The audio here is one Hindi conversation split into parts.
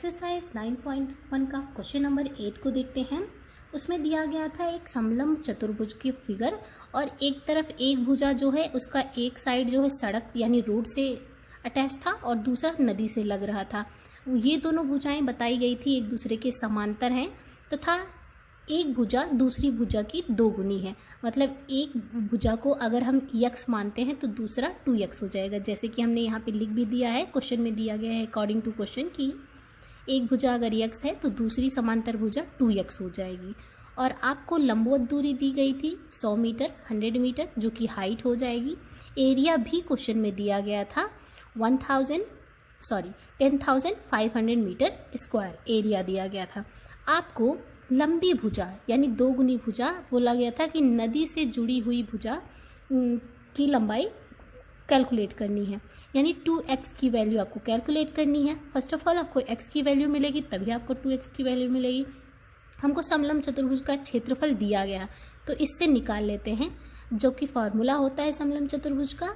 एक्सरसाइज 9.1 का क्वेश्चन नंबर 8 को देखते हैं। उसमें दिया गया था एक समलंब चतुर्भुज की फिगर और एक तरफ एक भुजा जो है उसका एक साइड जो है सड़क यानी रोड से अटैच था और दूसरा नदी से लग रहा था। ये दोनों भुजाएं बताई गई थी एक दूसरे के समांतर हैं तथा एक भुजा दूसरी भुजा की दोगुनी है। मतलब एक भुजा को अगर हम यक्स मानते हैं तो दूसरा 2x हो जाएगा, जैसे कि हमने यहाँ पे लिख भी दिया है, क्वेश्चन में दिया गया है अकॉर्डिंग टू क्वेश्चन कि एक भुजा अगर x है तो दूसरी समांतर भुजा 2x हो जाएगी। और आपको लंबवत दूरी दी गई थी 100 मीटर 100 मीटर जो कि हाइट हो जाएगी। एरिया भी क्वेश्चन में दिया गया था 10,500 मीटर स्क्वायर एरिया दिया गया था। आपको लंबी भुजा यानी दोगुनी भुजा बोला गया था कि नदी से जुड़ी हुई भुजा की लंबाई कैलकुलेट करनी है, यानी 2x की वैल्यू आपको कैलकुलेट करनी है। फर्स्ट ऑफ ऑल आपको x की वैल्यू मिलेगी तभी आपको 2x की वैल्यू मिलेगी। हमको समलंब चतुर्भुज का क्षेत्रफल दिया गया तो इससे निकाल लेते हैं, जो कि फॉर्मूला होता है समलंब चतुर्भुज का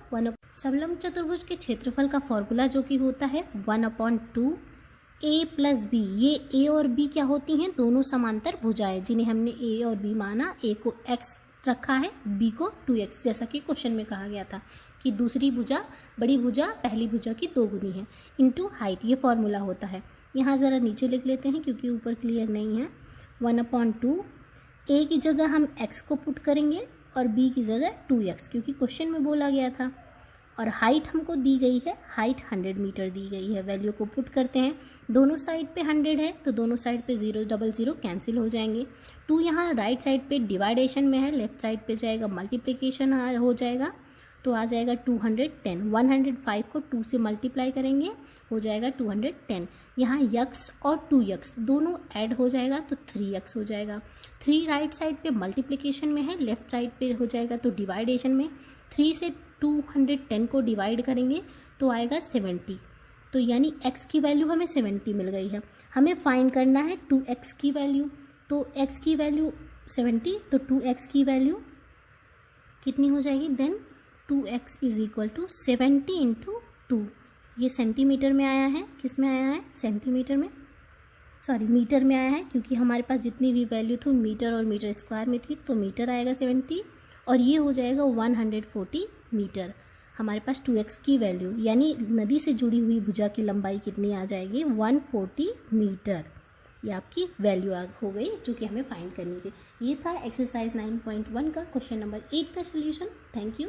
समलंब चतुर्भुज के क्षेत्रफल का फॉर्मूला जो कि होता है 1/2 a प्लस बी। ये a और b क्या होती हैं? दोनों समांतर भुजाएं जिन्हें हमने a और b माना। a को x रखा है, b को 2x, जैसा कि क्वेश्चन में कहा गया था कि दूसरी भुजा बड़ी भुजा पहली भुजा की दोगुनी है इनटू हाइट। ये फॉर्मूला होता है। यहाँ ज़रा नीचे लिख लेते हैं क्योंकि ऊपर क्लियर नहीं है। 1/2 a की जगह हम x को पुट करेंगे और b की जगह 2x, क्योंकि क्वेश्चन में बोला गया था। और हाइट हमको दी गई है, हाइट 100 मीटर दी गई है। वैल्यू को पुट करते हैं, दोनों साइड पे 100 है तो दोनों साइड पे 0 0 0 कैंसिल हो जाएंगे। 2 यहाँ राइट साइड पे डिवाइडेशन में है, लेफ्ट साइड पे जाएगा मल्टीप्लिकेशन हो जाएगा तो आ जाएगा 210। 105 को 2 से मल्टीप्लाई करेंगे हो जाएगा 210। यहाँ यक्स और 2x दोनों ऐड हो जाएगा तो 3x हो जाएगा। 3 राइट साइड पे मल्टीप्लिकेशन में है, लेफ्ट साइड पे हो जाएगा तो डिवाइडेशन में। 3 से 210 को डिवाइड करेंगे तो आएगा 70। तो यानी x की वैल्यू हमें 70 मिल गई है। हमें फाइंड करना है 2x की वैल्यू। तो x की वैल्यू 70 तो 2x की वैल्यू कितनी हो जाएगी? Then 2x is equal to 70 into 2। ये सेंटीमीटर में आया है, किस में आया है? सेंटीमीटर में, सॉरी मीटर में आया है, क्योंकि हमारे पास जितनी भी वैल्यू थी मीटर और मीटर स्क्वायर में थी तो मीटर आएगा 70 और ये हो जाएगा 140 मीटर। हमारे पास 2x की वैल्यू यानी नदी से जुड़ी हुई भुजा की लंबाई कितनी आ जाएगी? 140 मीटर। ये आपकी वैल्यू हो गई जो कि हमें फाइंड करनी थी। ये था एक्सरसाइज 9.1 का क्वेश्चन नंबर 8 का सोल्यूशन। Thank you.